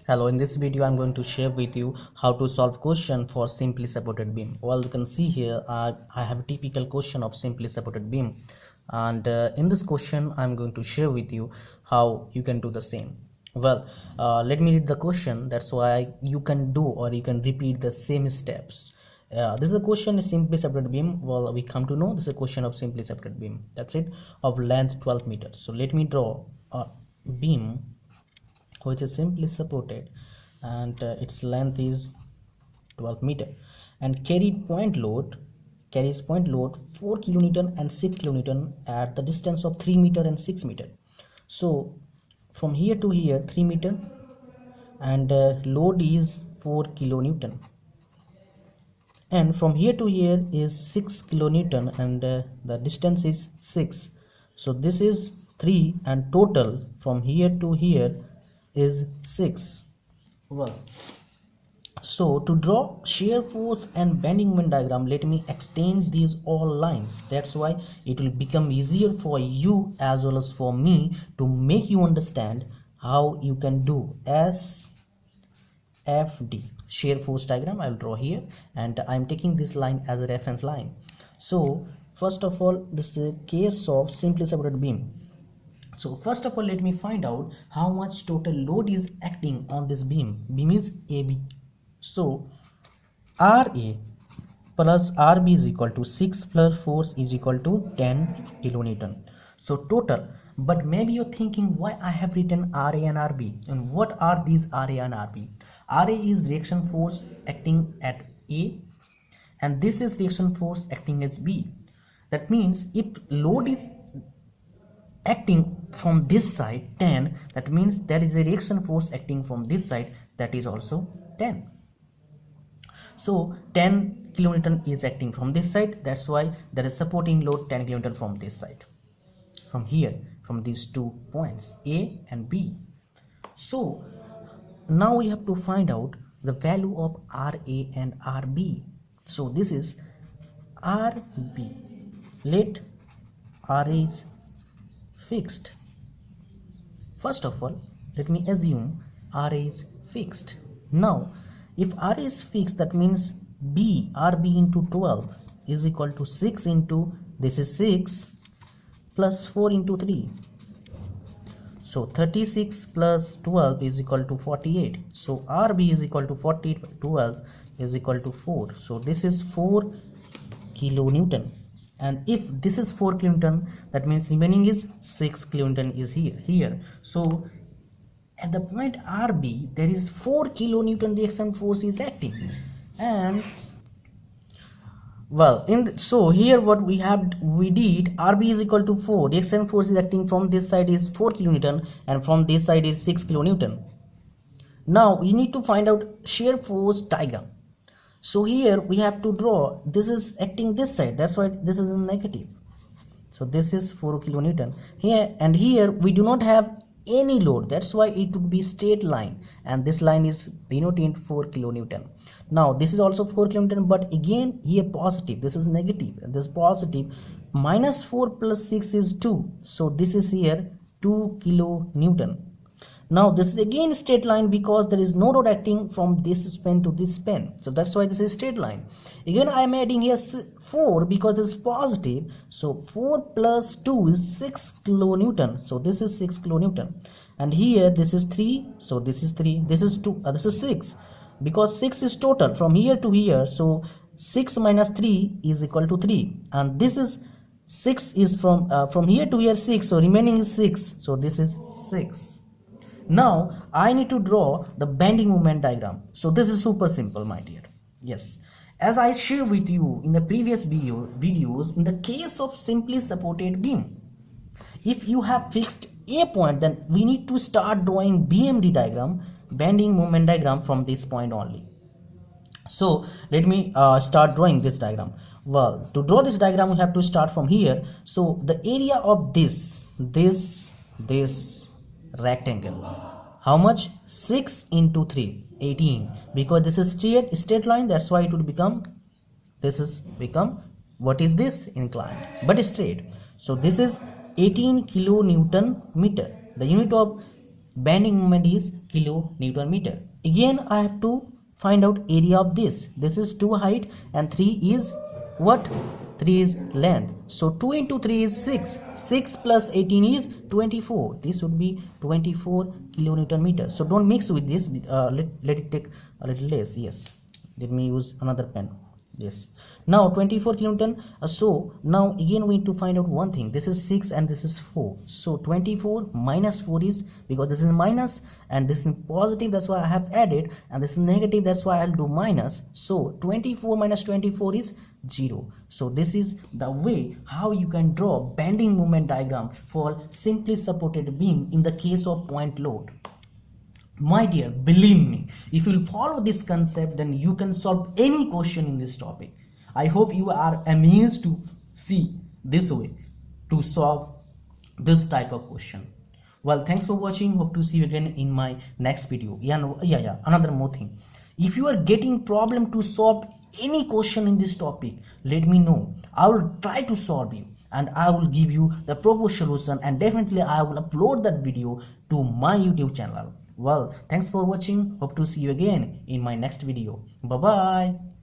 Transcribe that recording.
Hello, in this video I'm going to share with you how to solve question for simply supported beam. Well, you can see here I have a typical question of simply supported beam, and in this question I'm going to share with you how you can do the same. Well, let me read the question. That's why you can do or you can repeat the same steps. This is a question is simply supported beam. Well, we come to know this is a question of simply supported beam. That's it, of length 12 meters. So let me draw a beam which is simply supported, and its length is 12 meter and carries point load 4 kilonewton and 6 kilonewton at the distance of 3 meter and 6 meter. So from here to here 3 meter, and load is 4 kilonewton, and from here to here is 6 kilonewton, and the distance is 6. So this is 3, and total from here to here is 6. Well, so to draw shear force and bending moment diagram, let me extend these all lines. That's why it will become easier for you as well as for me to make you understand how you can do SFD, shear force diagram. I will draw here, and I am taking this line as a reference line. So first of all, this is a case of simply supported beam. So first of all, let me find out how much total load is acting on this beam. Beam is AB. So RA plus RB is equal to 6 plus force is equal to 10 kilonewton. So total, but maybe you're thinking why I have written RA and RB, and what are these RA and RB? RA is reaction force acting at A, and this is reaction force acting as B. That means if load is acting from this side 10, that means there is a reaction force acting from this side, that is also 10. So 10 kilonewton is acting from this side, that's why there is supporting load 10 kilonewton from this side, from here, from these 2 points A and B. So now we have to find out the value of RA and RB. So this is RB. Let RA is fixed. First of all, let me assume RA is fixed. Now if RA is fixed, that means RB into 12 is equal to 6 into, this is 6 plus 4 into 3. So 36 plus 12 is equal to 48. So RB is equal to 40, 12 is equal to 4. So this is 4 kilonewton. And if this is 4 kilonewton, that means remaining is 6 kilonewton is here. So at the point RB, there is 4 kilonewton reaction force is acting. And well, so here what we did, RB is equal to 4, reaction force is acting from this side is 4 kilonewton, and from this side is 6 kilonewton. Now we need to find out shear force diagram. So here we have to draw, this is acting this side, that's why this is negative. So this is 4 kilonewton here, and here we do not have any load, that's why it would be straight line, and this line is denoting 4 kilonewton. Now this is also 4 kilonewton, but again here positive, this is negative, this is positive. Minus 4 plus 6 is 2, so this is here 2 kilonewton. Now this is again straight line because there is no load acting from this span to this span, so that's why this is straight line. Again I am adding here 4 because this is positive, so 4 plus 2 is 6 kilonewton, so this is 6 kilonewton. And here this is 3, so this is 3, this is 2, this is 6, because 6 is total from here to here, so 6 minus 3 is equal to 3, and this is 6 is from here to here 6, so remaining is 6, so this is 6. Now I need to draw the bending moment diagram. So this is super simple, my dear. Yes, as I shared with you in the previous videos, in the case of simply supported beam, if you have fixed a point, then we need to start drawing BMD diagram, bending moment diagram, from this point only. So let me start drawing this diagram. Well, to draw this diagram we have to start from here. So the area of this rectangle, how much? 6 into 3, 18, because this is straight line, that's why it would become, this is become, what is this? Inclined, but straight. So this is 18 kilonewton meter. The unit of bending moment is kilonewton meter. Again I have to find out area of this. This is 2 height and 3 is what? 3 is length. So 2 into 3 is 6. 6 plus 18 is 24. This would be 24 kilonewton meter. So don't mix with this. Let it take a little less. Yes. Let me use another pen. Yes. Now 24 kilonewton. So now again we need to find out one thing. This is 6 and this is 4. So 24 minus 4 is, because this is minus and this is positive, that's why I have added, and this is negative, that's why I'll do minus. So 24 minus 24 is 0. So this is the way how you can draw bending moment diagram for simply supported beam in the case of point load. My dear, believe me, if you follow this concept, then you can solve any question in this topic. I hope you are amazed to see this way to solve this type of question. Well, thanks for watching. Hope to see you again in my next video. Yeah, another more thing. If you are getting problem to solve any question in this topic, let me know. I will try to solve you, and I will give you the proper solution, and definitely I will upload that video to my YouTube channel. Well, thanks for watching. Hope to see you again in my next video. Bye bye.